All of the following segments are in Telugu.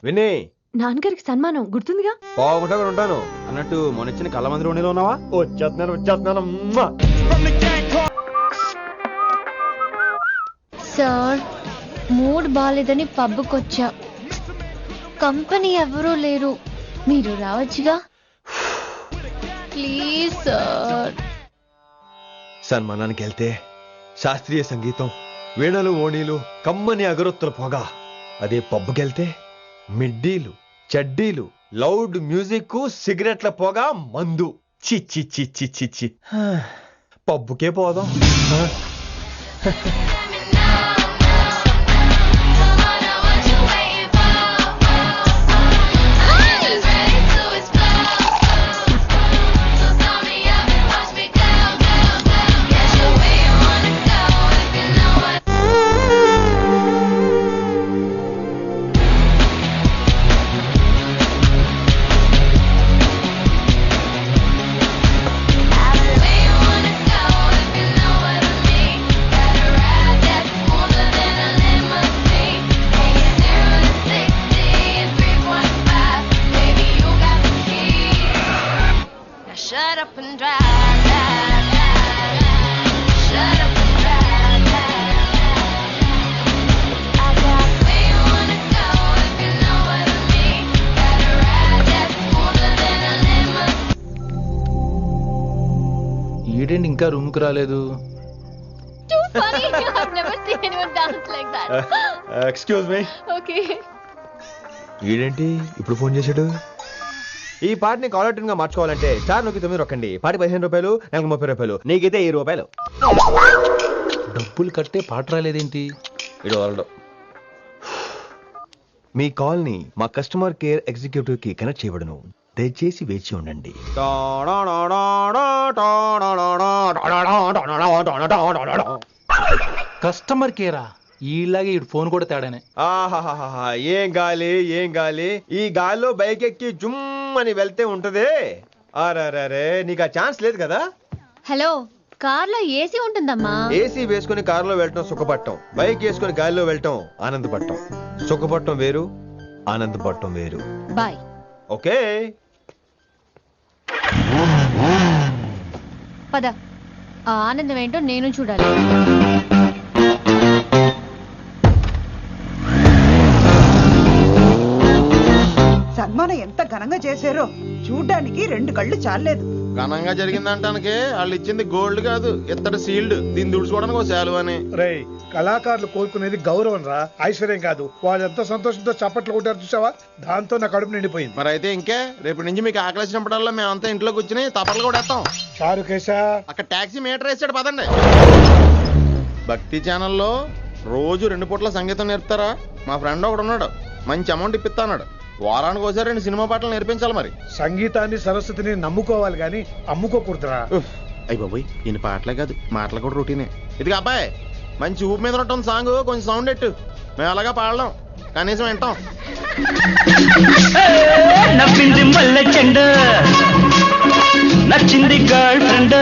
విని నాన్నగారికి సన్మానం గుర్తుందిగా? బాగుంటా కూడా ఉంటాను అన్నట్టు మొన్నొచ్చిన కళ్ళమందిరి ఉండిలో ఉన్నావా? వచ్చేస్తున్నాను. సార్ మూడ్ బాలేదని పబ్కొచ్చా. కంపెనీ ఎవరూ లేరు, మీరు రావచ్చుగా. Please sir. సన్మానానికి వెళ్తే శాస్త్రీయ సంగీతం, వీణలు, ఓణీలు, కమ్మని అగరొత్తుల పొగ. అదే పబ్బుకెళ్తే మిడ్డీలు, చడ్డీలు, లౌడ్ మ్యూజిక్, సిగరెట్ల పొగ, మందు. చిచ్చి చిచ్చి చిచ్చి పబ్బుకే పోదాం. Shut up and drive, drive, drive. Shut up and drive, drive, drive. I got where you wanna go if you know what I mean. Got a ride that's smoother than a limousine. ఈడేంటి ఇంకా రూమ్ కు రాలేదు? Too funny. I've never seen anyone dance like that. Excuse me. Okay. ఈడేంటి ఇప్పుడు ఫోన్ చేశాడు? ఈ పాటని కాలర్ ట్యూన్ గా మార్చుకోవాలంటే స్టార్ నొక్కి 9 రొక్కండి. పాటి 15 రూపాయలు, నాకు 30 రూపాయలు, నీకైతే 10 రూపాయలు. డబ్బులు కట్టే పాట రాలేదేంటి? ఇడు వరల్డ్. మీ కాల్ ని మా కస్టమర్ కేర్ ఎగ్జిక్యూటివ్ కి కనెక్ట్ చేయబడును. దయచేసి వేచి ఉండండి. కస్టమర్ కేరా? ఈలాగే ఇటు ఫోన్ కూడా తేడానే. ఆహాహాహా, ఏం గాలి ఏం గాలి. ఈ గాల్లో బైక్ ఎక్కి జుమ్ అని వెళ్తే ఉంటదే. అరే నీకు ఆ ఛాన్స్ లేదు కదా. హలో, కార్లో ఏసీ ఉంటుందమ్మా. ఏసీ వేసుకుని కారులో వెళ్ళటం సుఖపట్టం, బైక్ వేసుకుని గాలిలో వెళ్ళటం ఆనందపట్టం. సుఖపట్టం వేరు, ఆనందపట్టం వేరు. బాయ్. ఓకే పద, ఆ ఆనందం ఏంటో నేను చూడాలి. సన్మానం ఎంత ఘనంగా చేశారో చూడ్డానికి 2 కళ్ళు చాలేదు. ఘనంగా జరిగిందంటానికి వాళ్ళు ఇచ్చింది గోల్డ్ కాదు, ఇత్తడి సీల్డ్. దీన్ని దుడుచుకోవడానికి ఒక శాలువ అని. రేయ్, కళాకారులు కోరుకునేది గౌరవం రా, ఐశ్వర్యం కాదు. వాళ్ళు ఎంతో సంతోషంతో చప్పట్లు కొట్టారు చూసావా, దాంతో నా కడుపు నిండిపోయింది. మరి అయితే ఇంకే, రేపు నుంచి మీకు ఆకలి వచ్చినప్పుడల్లా మేమంతా ఇంట్లో కూర్చుని తప్పట్లు కూడా వేస్తాం. చారు కేశా, అక్కడ టాక్సీ మీటర్ వేసాడు, పదండి. భక్తి ఛానల్లో రోజు 2 పూట్ల సంగీతం నేర్పుతారా? మా ఫ్రెండ్ ఒకడు ఉన్నాడు, మంచి అమౌంట్ ఇప్పిస్తా అన్నాడు. వారానికి ఒకసారి 2 సినిమా పాటలు నేర్పించాలి. మరి సంగీతాన్ని సరస్వతిని నమ్ముకోవాలి గాని అమ్ముకోకూడదురా. అయ్యి బాబోయ్, ఈయన పాటలే కాదు మాటలు కూడా రొటీనే. ఇదిగా అబ్బాయి, మంచి ఊపు మీద ఉంటుంది సాంగ్, కొంచెం సౌండ్ ఎట్టు. మేము అలాగా పాడలేం, కనీసం వింటాం. నవ్వింది మల్లె చెండు, నచ్చింది గర్ల్ ఫ్రెండ్,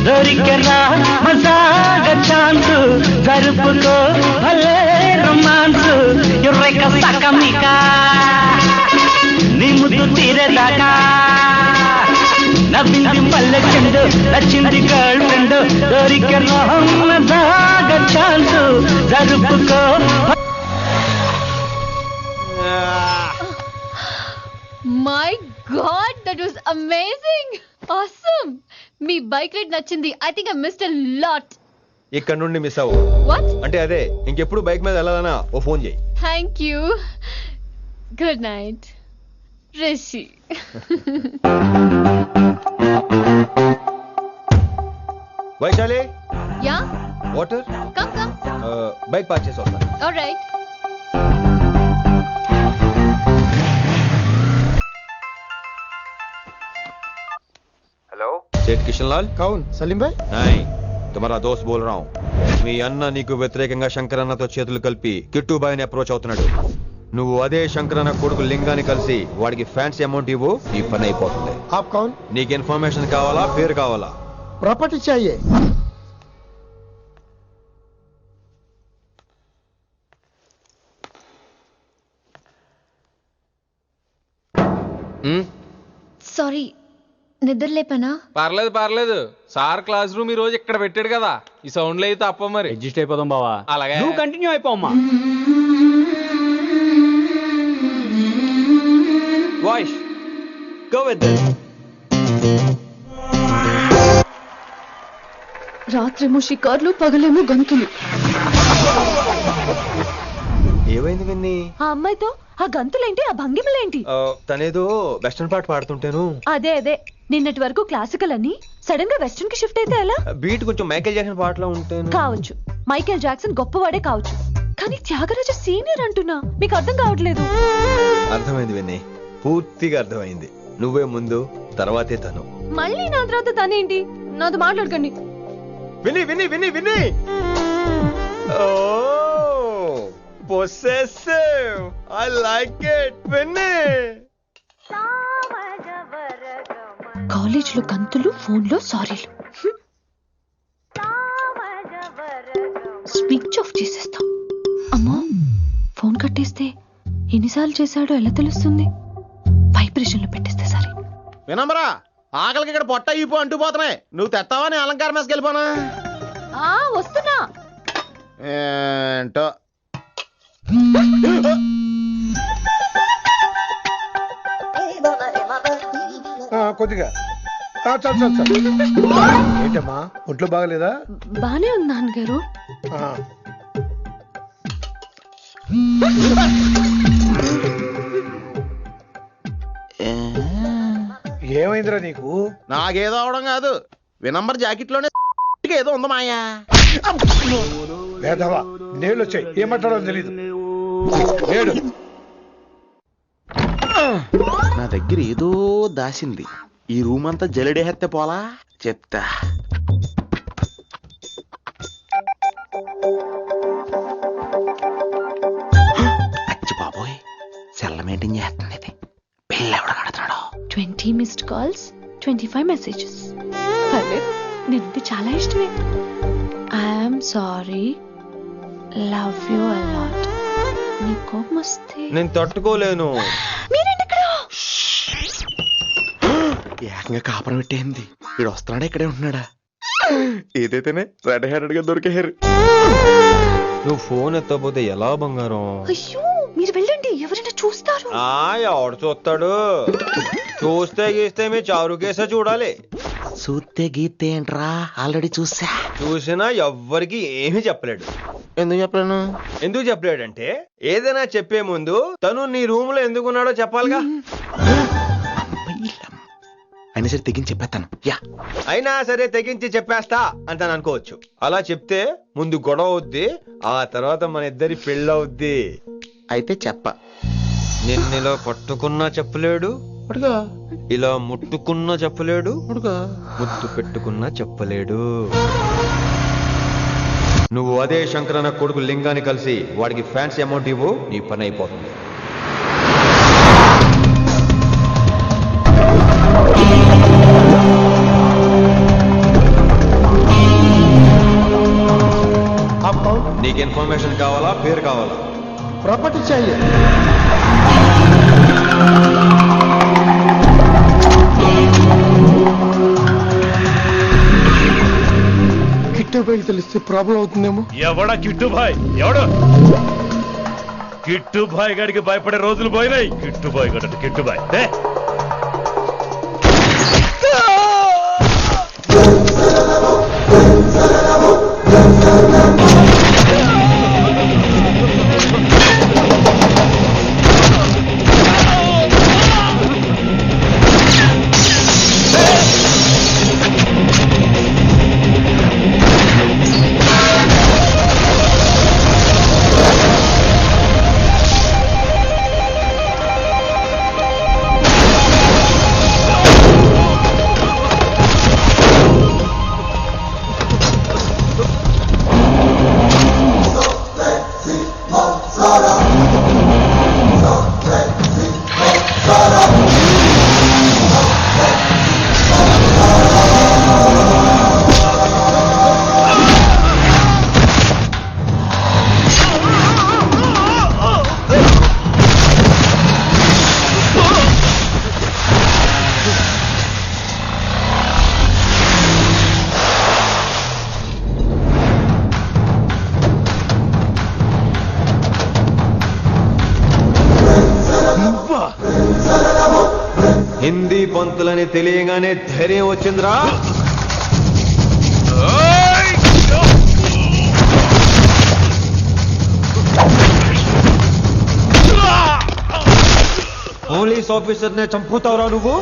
దొరికెనా మజాగా ఛాన్స్, జరుపుకో భలే రొమాన్స్, ఎర్రెక సకమిక నీ ముద్దు తీరేదాకా. నవ్వింది మల్లె చెండు, నచ్చింది గర్ల్ ఫ్రెండ్, దొరికెనా మజాగా ఛాన్స్, జరుపుకో. My god, that was amazing, awesome. మీ బైక్ రైడ్ నచ్చింది. I think I missed a lot. ఇక్కడ నుండి మిస్ అవ్వు. వాట్? అంటే అదే, ఇంకెప్పుడు బైక్ మీద వెళ్ళాలన్నా ఓ ఫోన్ చేయి. Thank you. Good night Rishi. Vaishali, yeah, water. Come come. Bike park చేసి వస్తాను. ఆల్రైట్. हेलो, सेठ किशन लाल। కౌన్ సలీం భాయ్. नहीं, तुम्हारा दोस्त बोल रहा हूँ. మీ అన్న నీకు వ్యతిరేకంగా శంకరన్నతో చేతులు కలిపి కిట్టుబాయిని అప్రోచ్ అవుతున్నాడు. నువ్వు అదే శంకరన్న కొడుకు లింగాన్ని కలిసి వాడికి ఫ్యాన్సీ అమౌంట్ ఇవ్వు, నీ పని అయిపోతుంది. आप कौन? నీకు ఇన్ఫర్మేషన్ కావాలా, పేరు కావాలా? प्रॉपर्टी चाहिए. సారీ నిద్రలేపనా? పర్లేదు పర్లేదు, సార్ క్లాస్ రూమ్ ఈ రోజు ఇక్కడ పెట్టాడు కదా, ఈ సౌండ్లు అయితే తప్ప మరి అడ్జస్ట్ అయిపోదాం బావా. అలాగే నువ్వు కంటిన్యూ అయిపోమ్మా. Voice go with this. రాత్రేమో షికార్లు, పగలేమో గంతులు. ఏమైంది విన్ని? ఆ అమ్మాయితో ఆ గంతులేంటి, ఆ భంగిమలేంటి? తనేదో వెస్టర్న్ పాట పాడుతుంటేను. అదే నిన్నటి వరకు క్లాసికల్ అని సడన్ గా వెస్టర్న్ కి షిఫ్ట్ అయితే ఎలా? బీట్ కొంచెం మైకేల్ జాక్సన్ పాటలో ఉంటాను. కావచ్చు, మైకేల్ జాక్సన్ గొప్పవాడే కావచ్చు, కానీ త్యాగరాజ సీనియర్ అంటున్నా. మీకు అర్థం కావట్లేదు. అర్థమైంది విన్ని, పూర్తిగా అర్థమైంది. నువ్వే ముందు, తర్వాతే తను. మళ్ళీ నా తర్వాత తనేంటి? నాతో మాట్లాడకండి. విని విని విని విని ఓ పొసెసివ్, ఐ లైక్ ఇట్. విని కాలేజ్ లో గంతులు, ఫోన్ లో సారీలు. స్విచ్ ఆఫ్ చేసేస్తా. అమ్మో, ఫోన్ కట్టేస్తే ఎన్నిసార్లు చేశాడో ఎలా తెలుస్తుంది? వైబ్రేషన్ లో పెట్టేస్తే సరే. వినమ్రా, ఆకలికి ఇక్కడ పొట్ట ఈపు అంటూ పోతున్నాయి. నువ్వు తెస్తావా నేను అలంకారం వేసుకెళ్ళిపోనా? వస్తున్నా. ఏంటో కొద్దిగా చాలు. ఏంటమ్మా, ఒంట్లో బాగలేదా? బానే ఉంది నాన్నగారు. ఆ. ఏమైందిరా నీకు? నాకేదో అవడం కాదు, వినంబర్ జాకెట్ లోనే ఏదో ఉంది మాయా. లేదవా, నేళ్ళు వచ్చాయి, ఏమంటాడో తెలీదు. లేడు. నా దగ్గర ఏదో దాసింది. ఈ రూమ్ అంతా జలడేహెత్తే పోలా చెప్తా. అచ్చి బాబోయ్, సెల్ల మెయింటైన్ చేస్తుంది ఇది. పిల్ల ఎవడ కడుతున్నాడు? 20 మిస్డ్ కాల్స్, 25 మెసేజెస్. పర్లేదు, నిన్నంటే చాలా ఇష్టమే. I'm sorry, love you a lot. నీ కోపం వస్తే నేను తట్టుకోలేను. మీరేంటి ఇక్కడ? ఏకంగా కాపురం పెట్టేంది. వీడు వస్తున్నాడా, ఇక్కడే ఉంటున్నాడా? ఏదైతేనే రెడ్ హ్యాండెడ్ గా దొరికారు. నువ్వు ఫోన్ ఎత్తపోతే ఎలా బంగారం? అయ్యో, మీరు వెళ్ళండి, ఎవరైనా చూస్తారు. ఎవడు చూస్తాడు? చూస్తే గీస్తే మీ చారు కేసే చూడాలి. చూస్తే గీతే ఏంట్రా, ఆల్రెడీ చూసినా ఎవ్వరికి ఏమీ చెప్పలేడు. ఎందుకు చెప్పలేను? ఎందుకు చెప్పలేడంటే, ఏదైనా చెప్పే ముందు తను నీ రూమ్ లో ఎందుకున్నాడో చెప్పాలిగా. అయినా సరే తెగించి చెప్పేస్తాను. అయినా సరే తెగించి చెప్పేస్తా అంటాను అనుకోవచ్చు. అలా చెప్తే ముందు గొడవ అవుద్ది, ఆ తర్వాత మన ఇద్దరి పెళ్ళవుద్ది. అయితే చెప్ప. నిన్నిలా పట్టుకున్నా చెప్పలేడు, ఇలా ముట్టుకున్నా చెప్పలేడు, ముద్దు పెట్టుకున్నా చెప్పలేడు. నువ్వు అదే శంకరన్న కొడుకు లింగాన్ని కలిసి వాడికి ఫ్యాన్సీ అమౌంట్ ఇవ్వు, నీ పని అయిపోతుంది. నీకు ఇన్ఫర్మేషన్ కావాలా, పేరు కావాలా? ప్రాపర్టీ चाहिए. కిట్టుబాయి తెలిస్తే ప్రాబ్లం అవుతుందేమో. ఎవడా కిట్టుబాయ్? ఎవడు కిట్టుబాయ్ గారికి భయపడే రోజులు పోయినాయి. కిట్టుబాయ్ గడ కిట్టుబాయ్ ధైర్యవంతులని తెలియగానే ధైర్యం వచ్చిందిరా. పోలీస్ ఆఫీసర్ నే చంపుతావురా నువ్వు?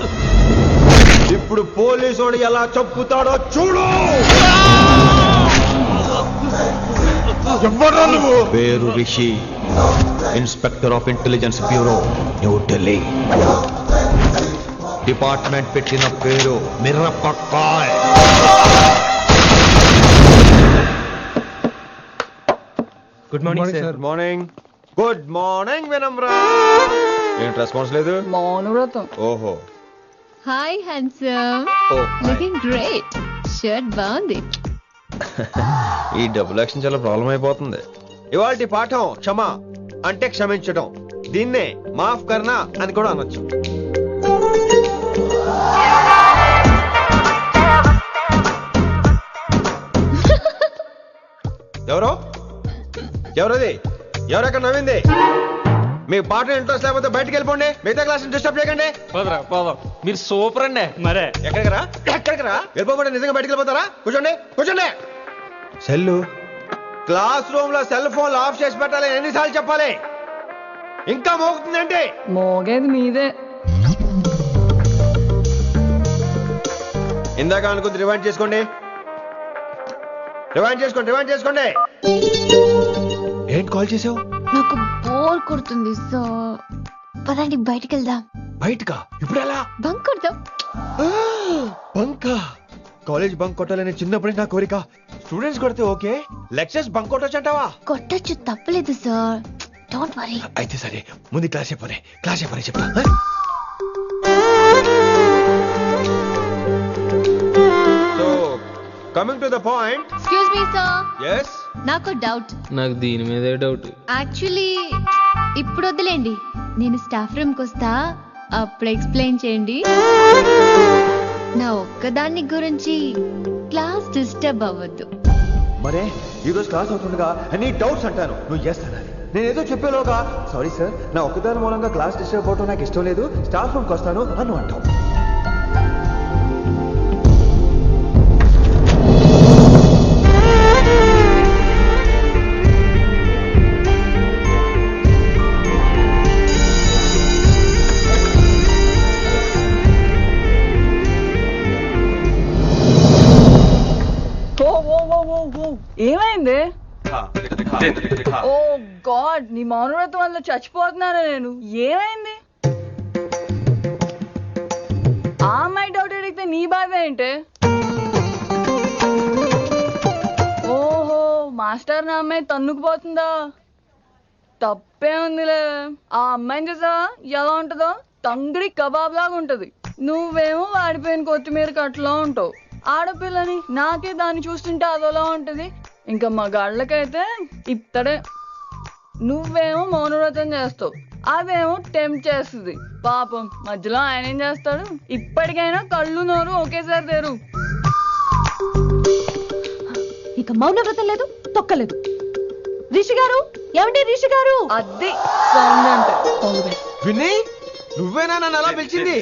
ఇప్పుడు పోలీసుడు ఎలా చంపుతాడో చూడు. ఎవరా నువ్వు? పేరు Rishi, inspector of intelligence bureau, New Delhi. Department పెట్టిన పేరు మిర్రపక్కాయ్. Good morning sir. Good morning. Good morning Vinamra. ఏంటి రెస్పాన్స్ లేదు? మౌనవ్రతం. ఓహో. Hi handsome, looking great. Shirt బాగుంది. ఈ డబుల్ యాక్షన్ చాలా ప్రాబ్లం అయిపోతుంది. ఇవాల్టి పాఠం క్షమ అంటే క్షమించడం. దీన్నే మాఫ్ కర్నా అని కూడా అనొచ్చు. ఎవరో ఎవరది? ఎవరెక్కడ నవ్వింది? మీ పాట ఇంట్రెస్ట్ లేకపోతే బయటకు వెళ్ళిపోండి. మిగతా క్లాస్ డిస్టర్బ్ చేయకండి. మీరు సూపర్ అండి. మరే ఎక్కడికి రా వెళ్ళిపోకుండా నిజంగా బయటకు వెళ్ళిపోతారా? కూర్చోండి కూర్చోండి. సెల్లు క్లాస్ రూమ్ లో సెల్ ఫోన్లు ఆఫ్ చేసి పెట్టాలి. ఎన్నిసార్లు చెప్పాలి? ఇంకా మోగుతుందంటే మోగేది మీదే. ఇందాక అనుకుంది రివైండ్ చేసుకోండి. ఏంటి కాల్ చేసావు? నాకు బోర్ కొడుతుంది, సో పదండి బయటికి వెళ్దాం. బయటకా? ఇప్పుడు ఎలా? బంక్ కొడదాం. బంకా? కాలేజ్ బంక్ కొట్టాలని చిన్నప్పుడే నా కోరిక. స్టూడెంట్స్ కొడితే ఓకే, లెక్చర్స్ బంక్ కొట్టొచ్చు అంటావా? కొట్టచ్చు, తప్పలేదు సార్. Don't worry. అయితే సరే, ముందు క్లాస్ చెప్పనే చెప్తా. So coming to the point. Excuse me sir. yes నాకు డౌట్. నాకు దీని మీదే డౌట్. యాక్చువల్లీ ఇప్పుడు వద్దులేండి, నేను స్టాఫ్ రూమ్ కి వస్తా, అప్పుడు ఎక్స్ప్లెయిన్ చేయండి. నా ఒక్కదాన్ని గురించి క్లాస్ డిస్టర్బ్ అవ్వద్దు. మరే ఈ రోజు క్లాస్ అవుతుండగా అన్ని డౌట్స్ అంటాను, నువ్వు చేస్తాను. నేనేదో చెప్పేలోగా సారీ సార్, నా ఒక్కదాని మూలంగా క్లాస్ డిస్టర్బ్ అవటం నాకు ఇష్టం లేదు, స్టాఫ్ రూమ్కి వస్తాను అని అంటావు. ఏమైంది? ఓ గాడ్, నీ మౌనవ్రతం వల్ల చచ్చిపోతున్నాను నేను. ఏమైంది? ఆ అమ్మాయి డౌట్ అడిగితే నీ బాధ ఏంటి? ఓహో, మాస్టర్ నా అమ్మాయి తన్నుకుపోతుందా? తప్పే ఉందిలే. ఆ అమ్మాయిని చూసావా ఎలా ఉంటుందో? తంగిడి కబాబ్ లాగా ఉంటది. నువ్వేమో వాడిపోయిన కొత్తిమీర కట్లా ఉంటావు. ఆడపిల్లని నాకే దాన్ని చూస్తుంటే అదోలా ఉంటది. ఇంకా మగాళ్ళకైతే ఇత్తడే. నువ్వేమో మౌనవ్రతం చేస్తావు, అదేమో టెంప్ట్ చేస్తుంది. పాపం మధ్యలో ఆయన ఏం చేస్తాడు? ఇప్పటికైనా కళ్ళు నోరు ఒకేసారి తెరు. ఇక మౌనవ్రతం లేదు, తొక్కలేదు. రిషి గారు, ఏమండి రిషి గారు? అది సౌండ్ అంటే. విని నువ్వేనా నన్ను అలా పిలిచింది?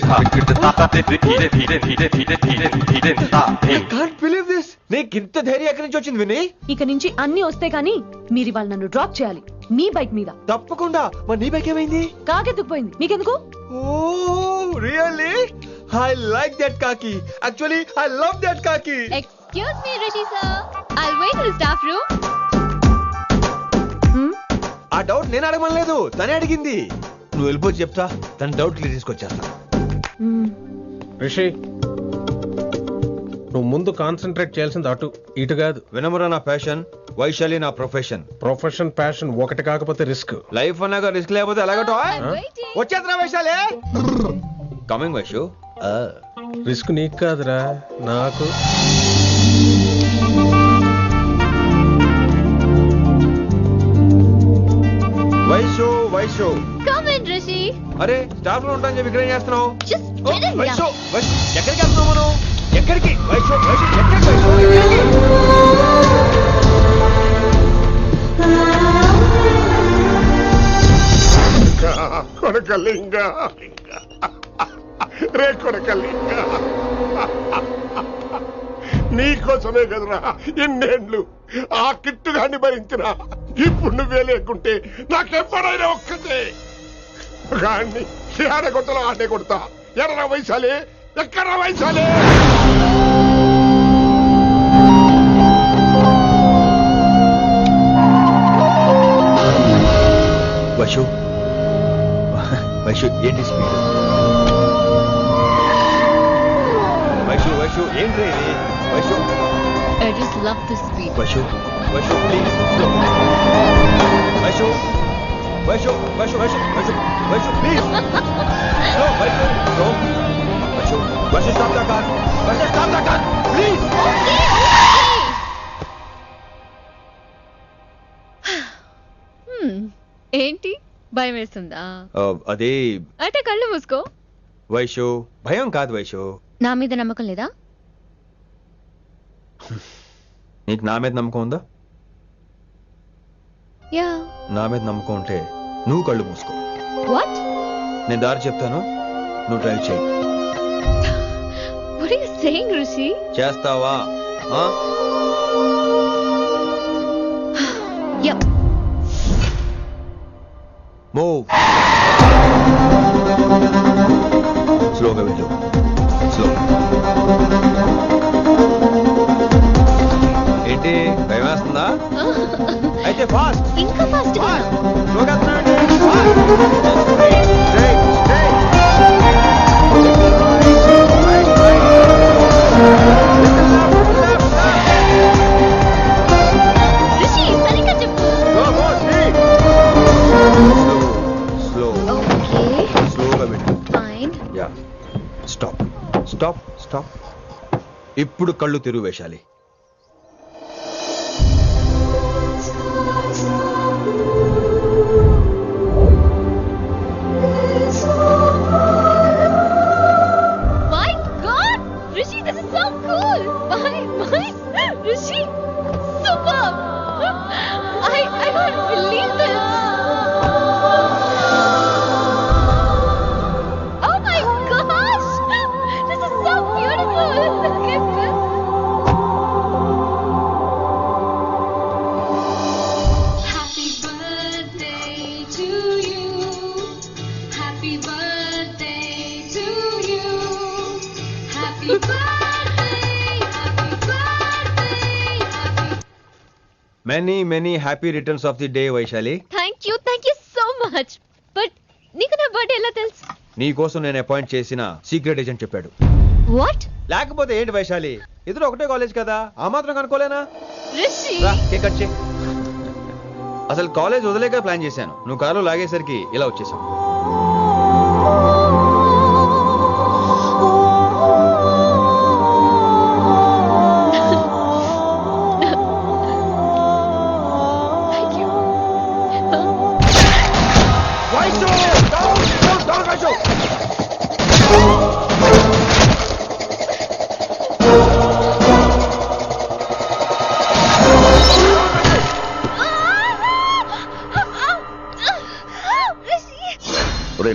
నీకింత ధైర్యం ఎక్కడి నుంచి వచ్చింది విని? ఇక నుంచి అన్ని వస్తే కానీ మీరు ఇవాళ నన్ను డ్రాప్ చేయాలి మీ బైక్ మీద. తప్పకుండా. మరి నీ బైక్ ఏమైంది? కాకెత్తుకుపోయింది. మీకెందుకు? Oh really? I like that కాకి. యాక్చువల్లీ ఐ లవ్ దట్ కాకి. Excuse me Rishi sir, I'll wait in staff room. ఆ డౌట్ నేను అడగమనలేదు, తనే అడిగింది. నువ్వు వెళ్ళిపోయి చెప్తా, తన డౌట్ క్లియర్ తీసుకొచ్చేస్తా. రిషి, నువ్వు ముందు కాన్సన్ట్రేట్ చేయాల్సింది అటు ఇటు కాదు. వినమ్ర నా ప్యాషన్, వైశాలి నా ప్రొఫెషన్. ప్రొఫెషన్ ప్యాషన్ ఒకటి కాకపోతే రిస్క్. లైఫ్ అన్నాక రిస్క్ లేకపోతే ఎలాగటో? వచ్చేద్రా వైశాలి. కమింగ్ వైషు. రిస్క్ నీకు కాదురా, నాకు. Vaishu Vaishu come in Rishi. అరే స్టాఫ్ లో ఉంటాను చెప్పి ఇక్కడ ఏం చేస్తున్నావు? Just get in Vaishu here. Vaishu ఎక్కడికి వెళ్తున్నావు మనం? ఎక్కడికి? వైషు వైషు ఎక్కడికి? వైషు ఎక్కడికి? కొడకలింగా రే కొడకల్లి నీకోసమే కదరా ఎన్నేళ్ళు ఆ కిట్టుగాన్ని భరించినా. ఇప్పుడు నువ్వే లేకుంటే నాకెప్పుడైనా ఒక్కటే గాన్ని ఆడగొట్టలో ఆడే కొడతా. ఎర్ర వయసాలే ఎక్కడ వయసాలే. వైషు వైషు ఏంటి స్పీడ్? వైషు వైషు ఏంటి ఇది? Vaishu I just love the speed. Vaishu Vaishu please slow. Vaishu Vaishu Vaishu Vaishu Vaishu Vaishu please slow. Vaishu slow. Vaishu Vaishu stop the car. Vaishu stop the car please. ఏంటి భయం వేస్తుందా? అదే అంటే కళ్ళు మూసుకో. వైషు భయం కాదు వైషు. నా మీద నమ్మకం లేదా? నీకు నా మీద నమ్మకం ఉందా? యా. నా మీద నమ్మకం ఉంటే నువ్వు కళ్ళు మూసుకో. వాట్? నేను దారి చెప్తాను, నువ్వు డ్రైవ్ చేయి. What are you saying, Rishi? చేస్తావా? Yep. మూవ్. స్లోగా వెళ్ళు. స్లో. ఏంటి భయం వేస్తుందా? అయితే ఫాస్ట్. ఇంకా ఫాస్ట్. స్లోగా రిషి సరిగ్గా చెప్పు. స్లో. ఓకే స్లోగా వెళ్ళు. Fine. Yeah. Stop stop stop. ఇప్పుడు కళ్ళు తెరువు వేశాలి. My God, Rishi, this is so cool. My Rishi, superb. I can't believe this. Oh my gosh, this is so beautiful. Look at this. Happy birthday to you. Happy birthday to you. Happy birthday, happy birthday, happy. Many many happy returns of the day Vaishali. Thank you so much. But నీకు నా బర్త్డే ఎలా తెలుసు? నీ కోసం నేను అపాయింట్ చేసిన సీక్రెట్ ఏజెంట్ చెప్పాడు. What? లేకపోతే ఏంటి వైశాలి, ఇద్దరు ఒకటే కాలేజ్ కదా, ఆ మాత్రం కనుక్కోలేనా? Rishi. రా, కేక్ కట్ చేయి. అసలు కాలేజ్ వదిలేక ప్లాన్ చేశాను, నువ్వు కారు లాగేసరికి ఇలా వచ్చేసావు. Thank you.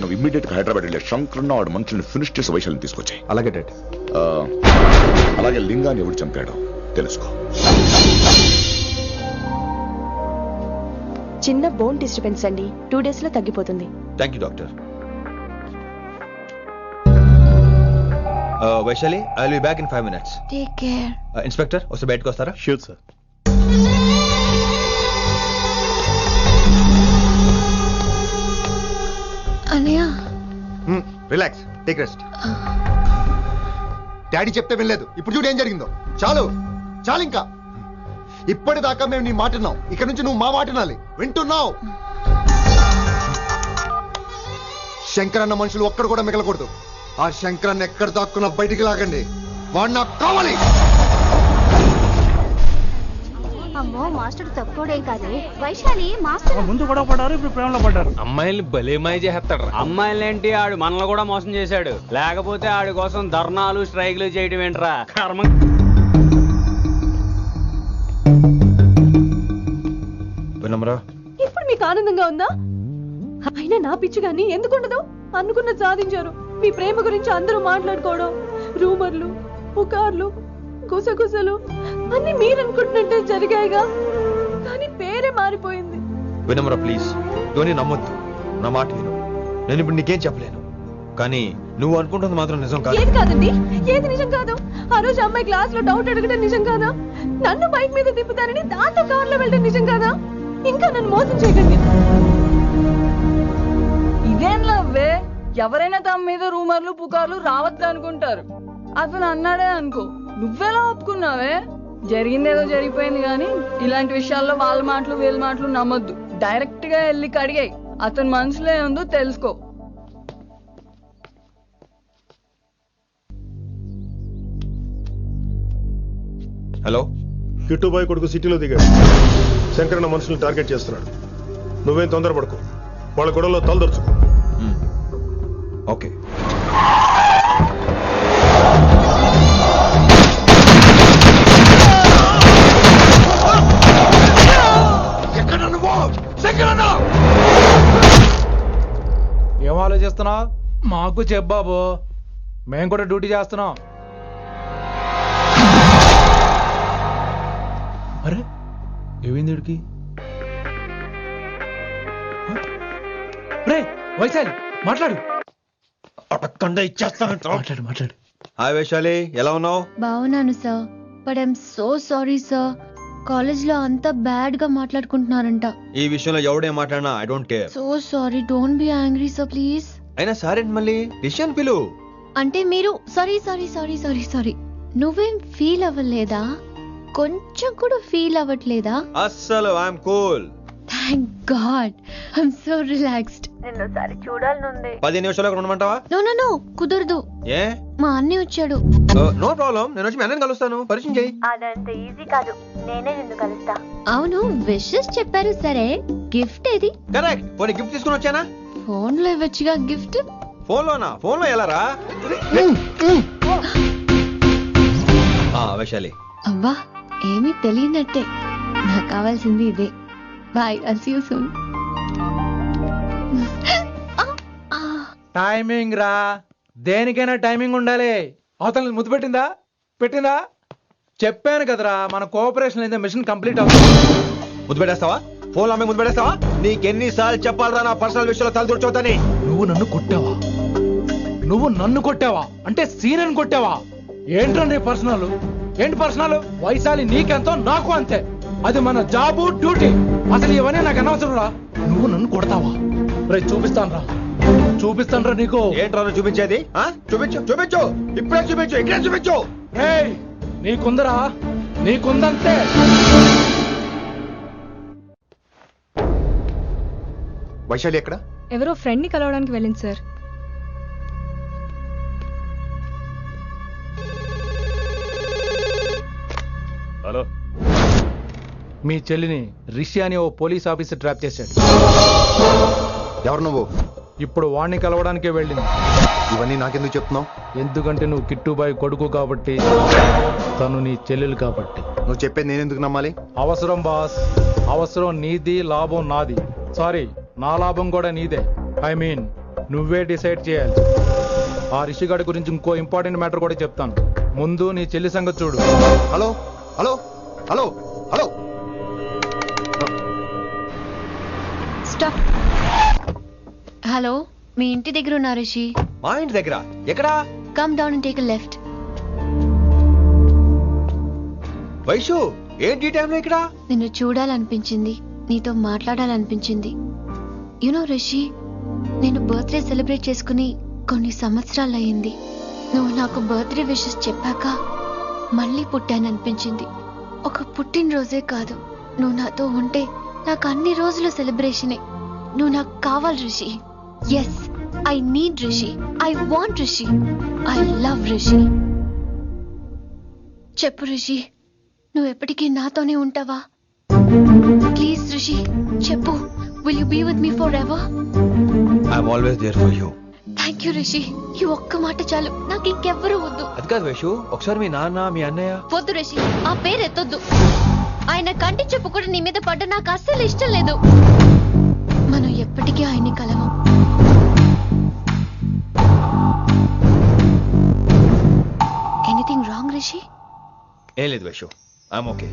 నువ్వు ఇమ్మీడియట్ గా హైదరాబాద్ వెళ్ళే శంకరన్న వాడు మనుషుల్ని ఫినిష్ చేసి వైశాల్ని తీసుకొచ్చాయి. అలాగే డాడ్. అలాగే లింగాన్ని ఎవడు చంపాడో తెలుసుకో. చిన్న బోన్ డిస్టర్బెన్స్ అండి, 2 days లో తగ్గిపోతుంది. Thank you doctor. Vaishali, I will be back in 5 minutes. Take care. Inspector వస్తే బయటకు వస్తారా? Sure sir. అన్నయ్య. Relax, take rest. డాడీ చెప్తే వినలేదు, ఇప్పుడు చూడు ఏం జరిగిందో. చాలు చాలు, ఇంకా ఇప్పటిదాకా మేము నీ మాట విన్నాం, ఇక్కడ నుంచి నువ్వు మా మాట వినాలి. వింటున్నావు? శంకరన్న మనుషులు ఒక్కడు కూడా మిగలకూడదు. ఆ శంకరన్న ఎక్కడ దాక్కున్నా బయటికి లాగండి, వాడు నాకు కావాలి. అమ్మో, మాస్టర్ తక్కువడేం కాదే. వైశాలి మాస్టర్ ముందు గొడవ పడ్డారు, ఇప్పుడు ప్రేమలో పడ్డారు. అమ్మాయిల్ని భలే మాయ చేస్తాడు. అమ్మాయిలేంటి, ఆడు మనల్ని కూడా మోసం చేశాడు. లేకపోతే ఆడి కోసం ధర్నాలు స్ట్రైక్లు చేయడం ఏంట్రా కర్మ. వినమ్రా, ఇప్పుడు మీకు ఆనందంగా ఉందా? అయినా నా పిచ్చి గాని ఎందుకుండదు? అనుకున్న సాధించారు. మీ ప్రేమ గురించి అందరూ మాట్లాడుకోవడం, రూమర్లు, పుకార్లు, గుసగుసలు అన్ని మీరనుకుంటున్నట్టే జరిగాయిగా, కానీ పేరే మారిపోయింది. వినమ్రా ప్లీజ్, ధోని నమ్మొద్దు, నా మాట విను. నేను ఇప్పుడు నీకేం చెప్పలేను, కానీ నువ్వు అనుకుంటుంది మాత్రం నిజం కాదు. ఏది కాదండి, ఏది నిజం కాదు? ఆ రోజు అమ్మాయి క్లాస్ లో డౌట్ అడగడం నిజం కాదా? నన్ను బైక్ మీద తిప్పుతారని దాంతో కార్ లో వెళ్ళడం నిజం కాదా? ఇంకా నన్ను మోసం చేయకండి. ఇదేం లవ్వే? ఎవరైనా తమ మీద రూమర్లు పుకార్లు రావద్దు అనుకుంటారు. అతను అన్నాడే అనుకో, నువ్వెలా ఒప్పుకున్నావే? జరిగిందేదో జరిగిపోయింది, కానీ ఇలాంటి విషయాల్లో వాళ్ళ మాటలు వీళ్ళ మాటలు నమ్మొద్దు. డైరెక్ట్ గా వెళ్ళి కడిగాయి, అతని మనసులో ఏముందో తెలుసుకో. హలో, కిట్టుబాయ్ కొడుకు సిటీలో దిగాడు. శంకరన్న మనుషుల్ని టార్గెట్ చేస్తున్నాడు. నువ్వేం తొందరపడకు, వాళ్ళ గొడవలో తలదొరుచుకో. ఓకే. ఏం ఆలోచిస్తున్నావు? మాకు చెప్పాబు, మేము కూడా డ్యూటీ చేస్తున్నాం. అరే ఏమైంది వీడికి? రే వైశాలి, మాట్లాడు. అడగకుండా ఇచ్చేస్తాను. మాట్లాడు మాట్లాడు. హాయ్ వైశాలి, ఎలా ఉన్నావు? బాగున్నాను sir, but I'm so sorry sir. College లో అంతా బ్యాడ్ గా మాట్లాడుకుంటున్నారంట. ఈ విషయంలో ఎవడేం మాట్లాడినా I don't care. So sorry, don't be angry sir please. అయినా సరే మళ్ళీ డిసిషన్ పిలు. అంటే మీరు sorry sorry sorry sorry sorry నువ్వేం ఫీల్ అవ్వలేదా? కొంచెం కూడా ఫీల్ అవ్వట్లేదా? అస్సలు I'm cool. Thank god, I'm so relaxed. నిన్నోసారి చూడాలనుంది. 10 నిమిషాలు ఉండమంటావా? నో నో నో, కుదరదు. ఏ? మా అన్నయ్య వచ్చాడు. నో ప్రాబ్లం, నేను వచ్చి మీ అన్నని కలుస్తాను. పరిచయం చేయి. అదంత ఈజీ కాదు, నేనే నిన్ను కలుస్తా. అవును, విషెస్ చెప్పారు సరే, గిఫ్ట్ ఏది? కరెక్ట్, పోనీ గిఫ్ట్ తీసుకుని వచ్చానా? ఫోన్ లో ఇవ్వచ్చుగా గిఫ్ట్. ఫోన్ లోనా? ఫోన్ లో ఎలా రా? వైశాలి. అబ్బా, ఏమీ తెలియనట్టే. నాకు కావాల్సింది ఇదే. Bye, I'll see you soon. Timing రా, దేనికైనా టైమింగ్ ఉండాలి. అవతల ముద్దు పెట్టిందా? పెట్టిందా? చెప్పాను కదరా, మన కోఆపరేషన్ అయితే మిషన్ కంప్లీట్ అవుతుంది. ముద్దు పెట్టేస్తావా? ఫోన్ అమ్మే ముద్దు పెట్టేస్తావా? నీకెన్నిసార్లు చెప్పాలరా నా పర్సనల్ విషయంలో తలదూర్చోతని? నువ్వు నన్ను కొట్టావా? నువ్వు నన్ను కొట్టావా? అంటే సీనియర్ని కొట్టావా? ఏంట్రా నీ పర్సనల్? ఏంటి పర్సనల్? వైశాలి నీకెంతో నాకు అంతే. అది మన జాబు, డ్యూటీ. అసలు ఇవన్నీ నాకు అనవసరం రా. నువ్వు నన్ను కొడతావా? రేపు చూపిస్తాను రా నీకు. ఏంట్రా చూపించేది? చూపించు చూపించు, ఇప్పుడే చూపించు, ఇక్కడే చూపించు. నీకుందరా, నీకుందంతే. వైశాలి ఎక్కడ? ఎవరో ఫ్రెండ్ ని కలవడానికి వెళ్ళింది సార్. హలో, మీ చెల్లిని రిషి అని ఓ పోలీస్ ఆఫీసర్ ట్రాప్ చేశాడు. ఎవరు నువ్వు? ఇప్పుడు వాణ్ణి కలవడానికే వెళ్ళింది. ఇవన్నీ నాకెందుకు చెప్తున్నావు? ఎందుకంటే నువ్వు కిట్టుబాయి కొడుకు కాబట్టి, తను నీ చెల్లెలు కాబట్టి. నువ్వు చెప్పేది నేను ఎందుకు నమ్మాలి? అవసరం బాస్, అవసరం నీది, లాభం నాది. సారీ, నా లాభం కూడా నీదే. ఐ మీన్ నువ్వే డిసైడ్ చేయాలి. ఆ రిషిగాడి గురించి ఇంకో ఇంపార్టెంట్ మ్యాటర్ కూడా చెప్తాను. ముందు నీ చెల్లి సంగతి చూడు. Hello hello hello hello, stop. Hello, మీ ఇంటి దగ్గర ఉన్నా రిషి? మా ఇంటి దగ్గర? ఎక్కడా? Come down and take a left. Vaishu, ఏంటి ఈ టైంలో ఇక్కడ? నిన్ను చూడాలనిపించింది, నీతో మాట్లాడాలనిపించింది. యునో రిషి, నేను బర్త్డే సెలబ్రేట్ చేసుకుని కొన్ని సంవత్సరాలు అయింది. నువ్వు నాకు బర్త్డే విషెస్ చెప్పాక మళ్ళీ పుట్టాననిపించింది. ఒక పుట్టినరోజే కాదు, నువ్వు నాతో ఉంటే నాకు అన్ని రోజుల సెలబ్రేషనే. నువ్వు నాకు కావాలి Rishi. Yes, I need Rishi, I want Rishi, I love Rishi. చెప్పు రిషి, నువ్వు ఎప్పటికీ నాతోనే ఉంటావా? ప్లీజ్ రిషి, చెప్పు. Will you be with me forever? I'm always there for you. Thank you Rishi, ఈ ఒక్క మాట చాలు, నాకు ఇంకెవ్వరూ వద్దు. అది కాదు వైషు, ఒకసారి మీ నాన్న, మీ అన్నయ్య. వద్దు రిషి, ఆ పేరు ఎత్తొద్దు. ఆయన కంటి చెప్పు కూడా నీ మీద పడ్డ నాకు అస్సలు ఇష్టం లేదు. మనం ఎప్పటికీ ఆయన్ని కలవం. ఏం లేదు Vaishu, I'm okay.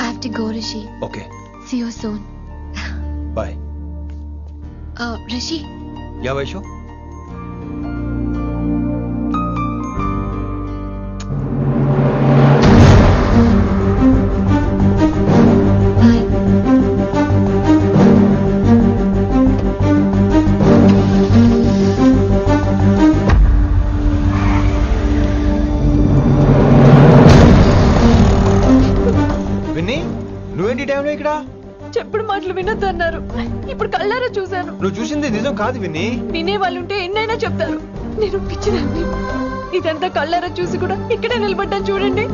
I have to go, Rishi. Okay, See you soon. Bye. Rishi, yeah Vaishu. Vinni, నువ్వేంటి టైంలో ఇక్కడ? చెప్పుడు మాటలు వినొద్దన్నారు, ఇప్పుడు కళ్ళారా చూశాను. నువ్వు చూసింది నిజం కాదు విన్నీ. వినే వాళ్ళుంటే ఎన్నైనా చెప్తారు, నేను పిచ్చిదాన్ని. ఇదంతా కళ్ళారా చూసి కూడా ఇక్కడే నిలబడ్డాను చూడండి.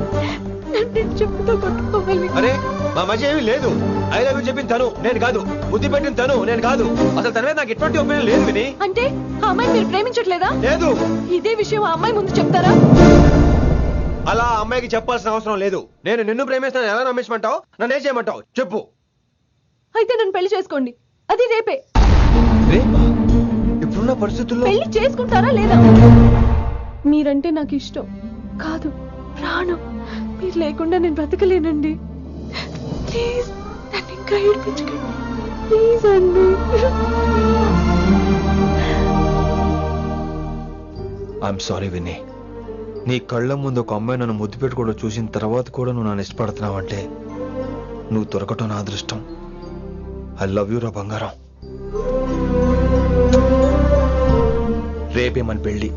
నన్ను చెప్పుతో కొట్టుకోవాలి. అరే మా మధ్య ఏమీ లేదు. ఐ లవ్ యూ చెప్పింది తను, నేను కాదు. బుద్ధి పెట్టిన తను, నేను కాదు. అసలు తన మీద నాకు ఎటువంటి ఒపీనియన్ లేదు విని. అంటే ఆ అమ్మాయిని మీరు ప్రేమించట్లేదా? లేదు. ఇదే విషయం ఆ అమ్మాయి ముందు చెప్తారా? అలా ఆ అమ్మాయికి చెప్పాల్సిన అవసరం లేదు. నేను నిన్ను ప్రేమిస్తాను, ఎలా నమ్మించమంటావు? నన్ను ఏం చేయమంటావు చెప్పు. అయితే నన్ను పెళ్లి చేసుకోండి, అది రేపే. రేపా? ఇప్పుడున్న పరిస్థితుల్లో పెళ్లి చేసుకుంటారా లేదా? మీరంటే నాకు ఇష్టం కాదు, ప్రాణం. మీరు లేకుండా నేను బ్రతకలేనండి. ప్లీజ్ నన్ను ఇంకా ఏడిపించకండి, ప్లీజ్ అండి. I'm sorry Vinni. నీ కళ్ళ ముందు ఒక అమ్మాయి నన్ను ముద్దు పెట్టుకోవడం చూసిన తర్వాత కూడా నువ్వు నన్ను ఇష్టపడుతున్నావంటే నువ్వు దొరకటం నా అదృష్టం. ఐ లవ్ యూ రా బంగారం. రేపే మన పెళ్ళి.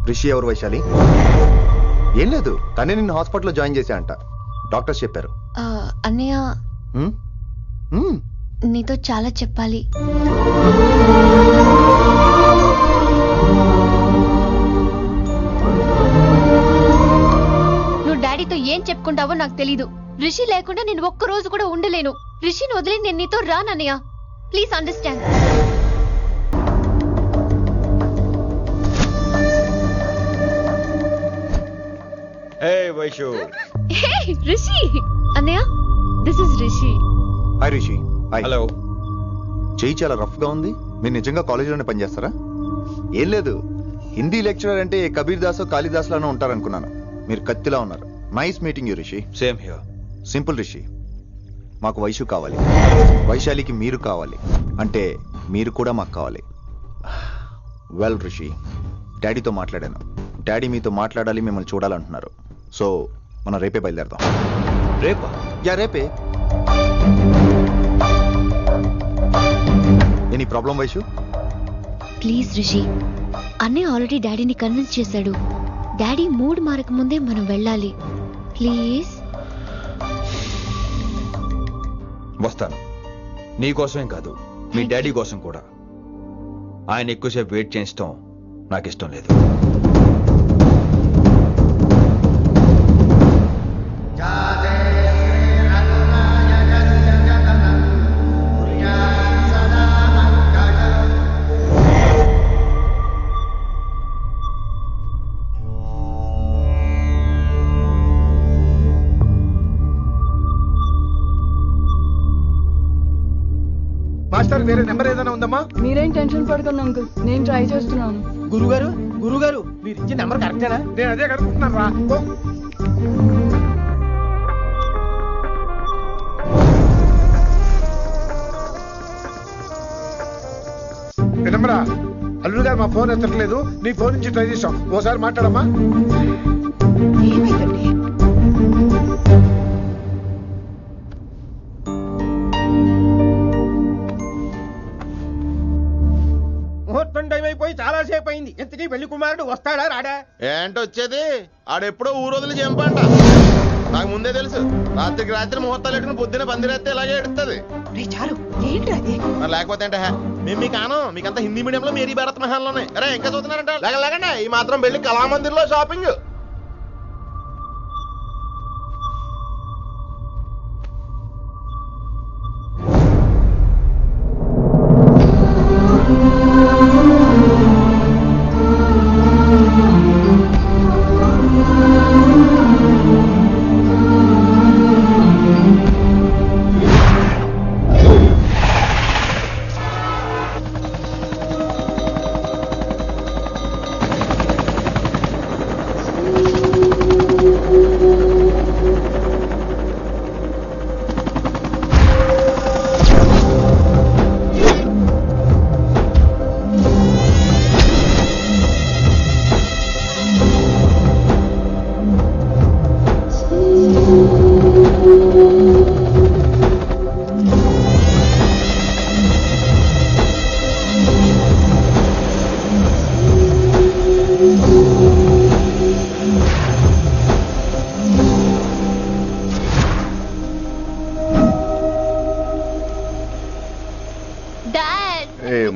రిషి ఎవరు వైశాలి? ఏం లేదు, తనే నిన్ను హాస్పిటల్లో జాయిన్ చేశా అంట, డాక్టర్స్ చెప్పారు. అన్నయ్య, హ్మ్? హ్మ్. నీతో చాలా చెప్పాలి. నువ్వు డాడీతో ఏం చెప్పుకుంటావో నాకు తెలీదు. రిషి లేకుండా నేను ఒక్క రోజు కూడా ఉండలేను. రిషిని వదిలి నేను నీతో రానన్నయ్య. Please understand. వైషు. రిషి అన్నయ్య, this is Rishi. Hi Rishi. Hi. Hello. చెయ్యి చాలా రఫ్ గా ఉంది. మీరు నిజంగా కాలేజీలోనే పనిచేస్తారా? ఏం లేదు, హిందీ లెక్చరర్ అంటే కబీర్ దాసో కాళిదాస్ లానో ఉంటారనుకున్నాను. మీరు కత్తిలా ఉన్నారు. Nice meeting you Rishi. Same here. Simple Rishi, మాకు వైషు కావాలి, వైశాలికి మీరు కావాలి, అంటే మీరు కూడా మాకు కావాలి. వెల్ రిషి, డాడీతో మాట్లాడాను. డాడీ మీతో మాట్లాడాలి, మిమ్మల్ని చూడాలంటున్నారు. సో మనం రేపే బయలుదేరదాం. రేపా? యా రేపే. Any problem Vaishu? Please Rishi, అన్నయ్య ఆల్రెడీ డాడీని కన్విన్స్ చేశాడు. డాడీ మూడ్ మారక ముందే మనం వెళ్ళాలి. ప్లీజ్. వస్తాను. నీ కోసమేం కాదు, మీ డాడీ కోసం కూడా. ఆయన ఎక్కువసేపు వెయిట్ చేయించడం నాకు ఇష్టం లేదు. మాస్టర్ వేరే నెంబర్ ఏదైనా ఉందమ్మా? మీరేం టెన్షన్ పడకండి అంకుల్, నేను ట్రై చేస్తున్నాను. గురుగారు మీరు ఇచ్చిన నెంబర్ కరెక్టేనా? నేను అదే కనుక్కుంటున్నాను రా. వినమ్రా, అల్లుడు గారు మా ఫోన్ ఎత్తట్లేదు, నీ ఫోన్ నుంచి ట్రై చేసాం, ఓసారి మాట్లాడమ్మా. ఏమైందండి? ముహూర్తం టైం అయిపోయి చాలా సేపు అయింది. ఇంతకీ పెళ్లి కుమారుడు వస్తాడా రాడా? ఏంటి వచ్చేది? ఆడెప్పుడో ఊరొదిలి చెంపంట. నాకు ముందే తెలుసు. రాత్రికి రాత్రి ముహూర్తాలు పెట్టుకుని పొద్దున పందిరేస్తే ఇలాగే ఎడుతుంది. చాలు, ఏంటి అది? మరి లేకపోతే అంటే మేము మీకు ఆనం, మీకంతా హిందీ మీడియంలో మేరీ భారత్ మహల్లోనే. అరే ఇంకా చూస్తున్నారంట. లేకండి ఈ మాత్రం పెళ్లి కళామందిర్లో షాపింగ్.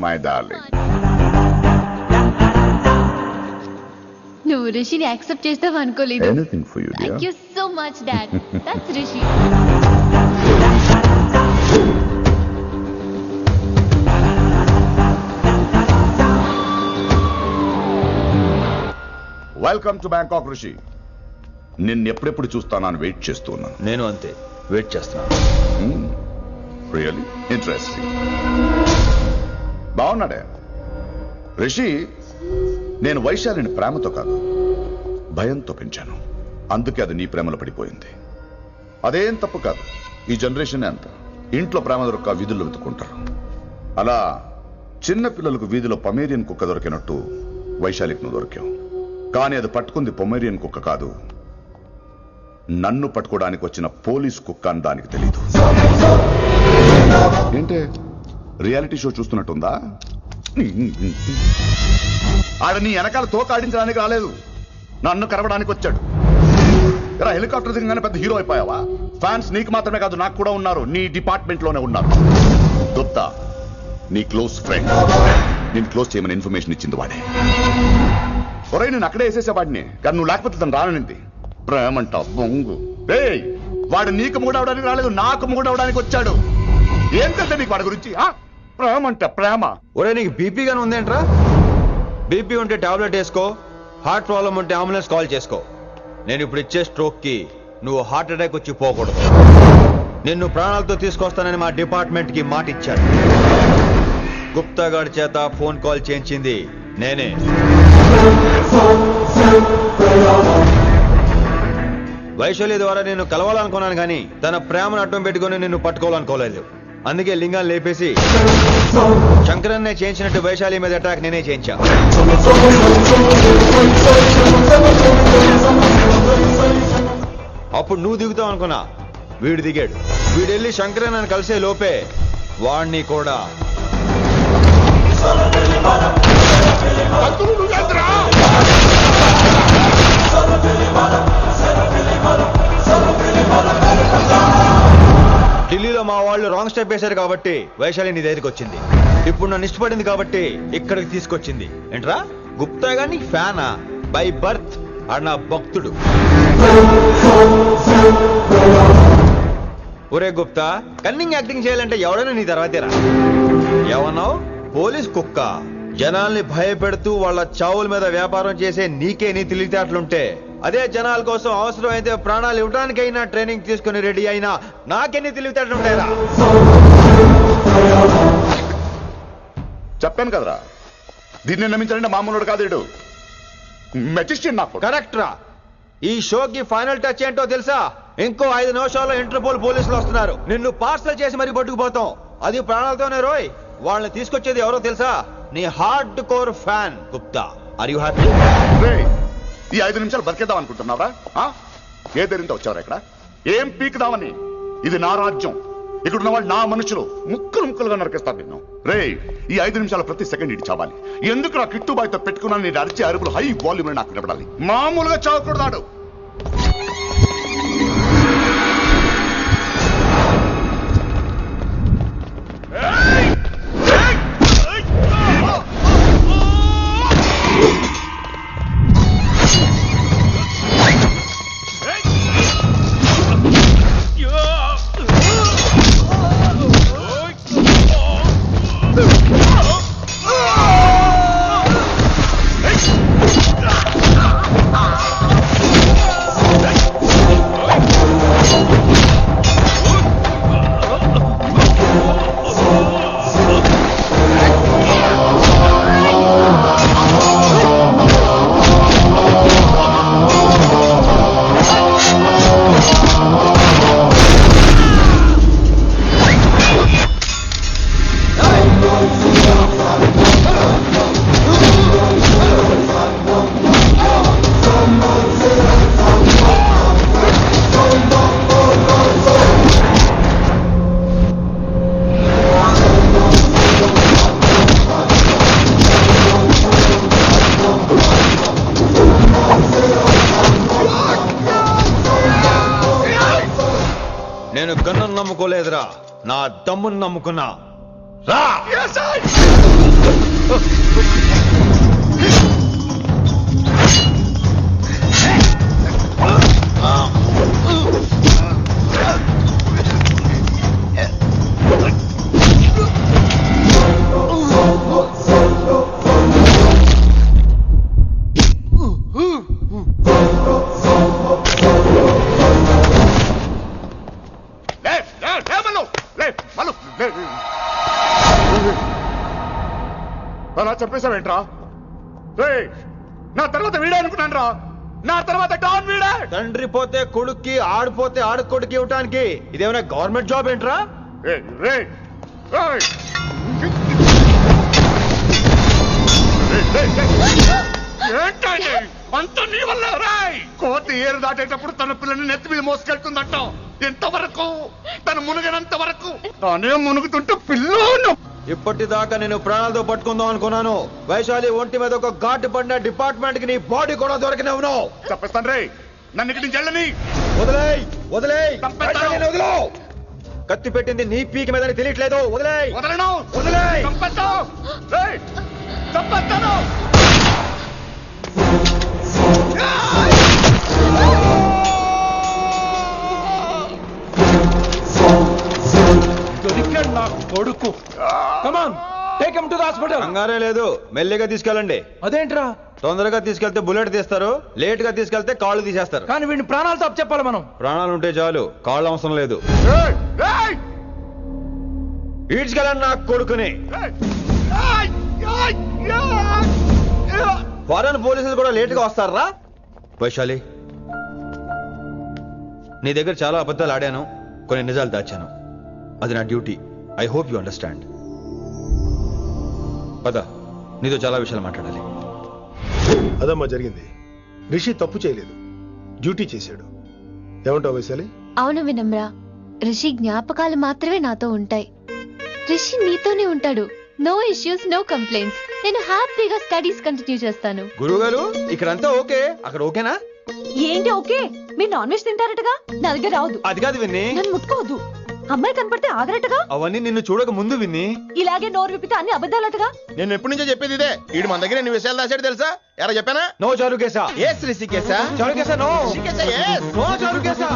My darling. నువ్వు రిషిని యాక్సెప్ట్ చేస్తావు అనుకోలేదు. Anything for you dear. Thank you so much dad. That's Rishi. Welcome to Bangkok Rishi. నిన్ను ఎప్పుడెప్పుడు చూస్తానని వెయిట్ చేస్తూ ఉన్నాను. నేను అంతే వెయిట్ చేస్తున్నాను. Really interesting. బాగున్నాడే రిషి. నేను వైశాలిని ప్రేమతో కాదు భయంతో పెంచాను. అందుకే అది నీ ప్రేమలో పడిపోయింది. అదేం తప్పు కాదు. ఈ జనరేషన్ అంత ఇంట్లో ప్రేమ దొరక్క వీధుల్లో వెతుకుంటారు. అలా చిన్న పిల్లలకు వీధిలో పమేరియన్ కుక్క దొరికినట్టు వైశాలికి నువ్వు దొరికావు. కానీ అది పట్టుకుంది పొమేరియన్ కుక్క కాదు, నన్ను పట్టుకోవడానికి వచ్చిన పోలీస్ కుక్క అని దానికి తెలీదు. ఏంటే రియాలిటీ షో చూస్తున్నట్టుందా? ఆడ నీ వెనకాల తోకాడించడానికి రాలేదు, నన్ను కరవడానికి వచ్చాడు. ఇలా హెలికాప్టర్ దిగగానే పెద్ద హీరో అయిపోయావా? ఫ్యాన్స్ నీకు మాత్రమే కాదు నాకు కూడా ఉన్నారు. నీ డిపార్ట్మెంట్ లోనే ఉన్నారు. గుప్తా నీ క్లోజ్ ఫ్రెండ్. నేను క్లోజ్ చేయమని ఇన్ఫర్మేషన్ ఇచ్చింది వాడే. ఒరే నేను అక్కడే వేసేసేవాడిని, కానీ నువ్వు లేకపోతే తను రానంది. ప్రేమంట బొంగు. వాడు నీకు మూడవడానికి రాలేదు, నాకు మూడవడానికి వచ్చాడు. ఏం తెలుసా నీకు వాడి గురించి? ప్రేమంట ప్రేమ. ఒరే నీకు బీపీ గానీ ఉందేంట్రా? బీపీ ఉంటే టాబ్లెట్ వేసుకో, హార్ట్ ప్రాబ్లం ఉంటే అంబులెన్స్ కాల్ చేసుకో. నేను ఇప్పుడు ఇచ్చే స్ట్రోక్ కి నువ్వు హార్ట్ అటాక్ వచ్చి పోకూడదు. నిన్ను ప్రాణాలతో తీసుకొస్తానని మా డిపార్ట్మెంట్ కి మాట ఇచ్చాను. గుప్తా గారి చేత ఫోన్ కాల్ చేయించింది నేనే. వైశాలి ద్వారా నేను కలవాలనుకున్నాను కానీ తన ప్రేమను అడ్డం పెట్టుకుని నిన్ను పట్టుకోవాలనుకోలేదు. అందుకే లింగాన్ని లేపేసి శంకరన్నే చేయించినట్టు వైశాలి మీద అటాక్ నేనే చేయించా. అప్పుడు నువ్వు దిగుతావు అనుకున్నా, వీడు దిగాడు. వీడు వెళ్ళి శంకరన్నని కలిసే లోపే వాణ్ణి కూడా ఢిల్లీలో మా వాళ్ళు రాంగ్ స్టెప్ వేశారు కాబట్టి వైశాలి నీ దగ్గరికి వచ్చింది. ఇప్పుడు నన్ను ఇష్టపడింది కాబట్టి ఇక్కడికి తీసుకొచ్చింది. ఏంట్రా గుప్తా గాని ఫ్యానా? బై బర్త్ ఆడు నా భక్తుడు. ఒరే గుప్తా, కన్నింగ్ యాక్టింగ్ చేయాలంటే ఎవడైనా నీ తర్వాతేరా. ఏమన్నావు? పోలీస్ కుక్క. జనాల్ని భయపెడుతూ వాళ్ళ చావుల మీద వ్యాపారం చేసే నీకే నీ తెలివితేటలుంటే అదే జనాల కోసం అవసరమైతే ప్రాణాలు ఇవ్వడానికైనా ట్రైనింగ్ తీసుకుని రెడీ అయినా నాకెన్ని తెలివితేటలుంటాయరా? చెప్పాను కదరా, దీన్ని నమ్మించాలంటే మామూలుడు కాదు, ఇడు మెజిస్ట్రియన్. నాకు కరెక్ట్ రా. ఈ షోకి ఫైనల్ టచ్ ఏంటో తెలుసా? ఇంకో 5 నిమిషాల్లో ఇంటర్పోల్ పోలీసులు వస్తున్నారు. నిన్ను పార్సల్ చేసి మరీ పట్టుకుపోతాం. అది ప్రాణాలతోనే రోయ్. వాళ్ళని తీసుకొచ్చేది ఎవరో తెలుసా? నీ hard core fan Gupta. Are you happy? ఈ 5 నిమిషాలు బతికేద్దాం అనుకుంటున్నావరా? ఏ ధైర్యంతో వచ్చావరా ఇక్కడ? ఏం పీకుదామని? ఇది నా రాజ్యం. ఇక్కడున్న వాళ్ళు నా మనుషులు. ముక్కలు ముక్కలుగా నరికేస్తారు నిన్ను. ఈ 5 నిమిషాలు ప్రతి సెకండ్ ఇటు చావాలి. ఎందుకు నా కిట్టుబాయ్తో పెట్టుకున్నాను? నేను అరిచే అరుపులు హై వాల్యూమ్ నాకు వినపడాలి. మామూలుగా చావకూడదాడు. నేను గన్నును నమ్ముకోలేదురా, నా దమ్మును నమ్ముకున్నా. రా! అలా చెప్పేశావేంట్రా? నా తర్వాత వీడే అనుకున్నాను రా. నా తర్వాత డాన్ వీడే. తండ్రి పోతే కొడుక్కి, ఆడిపోతే ఆడుకొడుకి ఇవ్వటానికి ఇదేమైనా గవర్నమెంట్ జాబ్ ఏంట్రా? ఏంటండి అంత నీ వల్ల రాయ్? కోతి ఏరు దాటేటప్పుడు తన పిల్లని నెత్తి మీద మోసుకెళ్తుందట. ఎంతవరకు? తను మునిగినంత వరకు. తానే మునుగుతుంటే పిల్లను ఇప్పటిదాకా నేను ప్రాణాలతో పట్టుకుందాం అనుకున్నాను. వైశాలి ఒంటి మీద ఒక ఘాటు పడిన డిపార్ట్మెంట్ కి నీ బాడీ కూడా దొరికినవును. చెప్పేస్తాను రే. నన్ను ఇక్కడి నుంచి వెళ్ళని. వదిలేయ్ వదిలేయ్ వదిలో. కత్తి పెట్టింది నీ పీక మీద తెలియట్లేదు. వదిలేయ్. వదలను. వదిలేయ్. చంపేస్తాను. దొరికాడు నా కొడుకు. Come on take him to the hospital. కంగారే లేదు, మెల్లిగా తీసుకెళ్ళండి. అదేంట్రా? తొందరగా తీసుకెళ్తే బుల్లెట్ తీస్తారు, లేట్ గా తీసుకెళ్తే కాళ్ళు తీసేస్తారు. కానీ వీడిని ప్రాణాలతో చెప్పాలి మనం. ప్రాణాలు ఉంటే చాలు, కాళ్ళు అవసరం లేదు. ఈడ్చుకెళ్ళండి నా కొడుకుని. ఫారెన్ పోలీసులు కూడా లేట్ గా వస్తారా? వైశాలి, నీ దగ్గర చాలా అబద్ధాలు ఆడాను, కొన్ని నిజాలు దాచాను. అది నా duty. I hope you understand. పద, నీతో చాలా విషయాలు మాట్లాడాలి. అదమ్మా జరిగింది. రిషి తప్పు చేయలేదు, డ్యూటీ చేశాడు. ఏమంటావు వైశాలి? అవును వినమ్రా, రిషి జ్ఞాపకాలు మాత్రమే నాతో ఉంటాయి. రిషి నీతోనే ఉంటాడు. No issues, no complaints. నేను హ్యాపీగా స్టడీస్ కంటిన్యూ చేస్తాను. గురుగారు, ఇక్కడంతా ఓకే, అక్కడ ఓకేనా? ఏంటి ఓకే? మీరు నాన్ వెజ్ తింటారటగా? నా దగ్గర రావద్దు. అది కాదు విన్ని. నన్ను ముట్టుకోవద్దు. అమ్మాయి కనపడితే ఆగరటగా? అవన్నీ నిన్ను చూడక ముందు విన్ని. ఇలాగే నోరు విప్పితే అన్ని అబద్ధాలటగా? నేను ఎప్పటి నుంచో చెప్పేది ఇదే. వీడు మన దగ్గర ఎన్ని విషయాలు దాచాడు తెలుసా? ఎలా చెప్పానా? నో చారు కేసా. ఎస్ రిషికేశా. చారు కేసా నో. రిషికేశా ఎస్. నో చారు కేసా.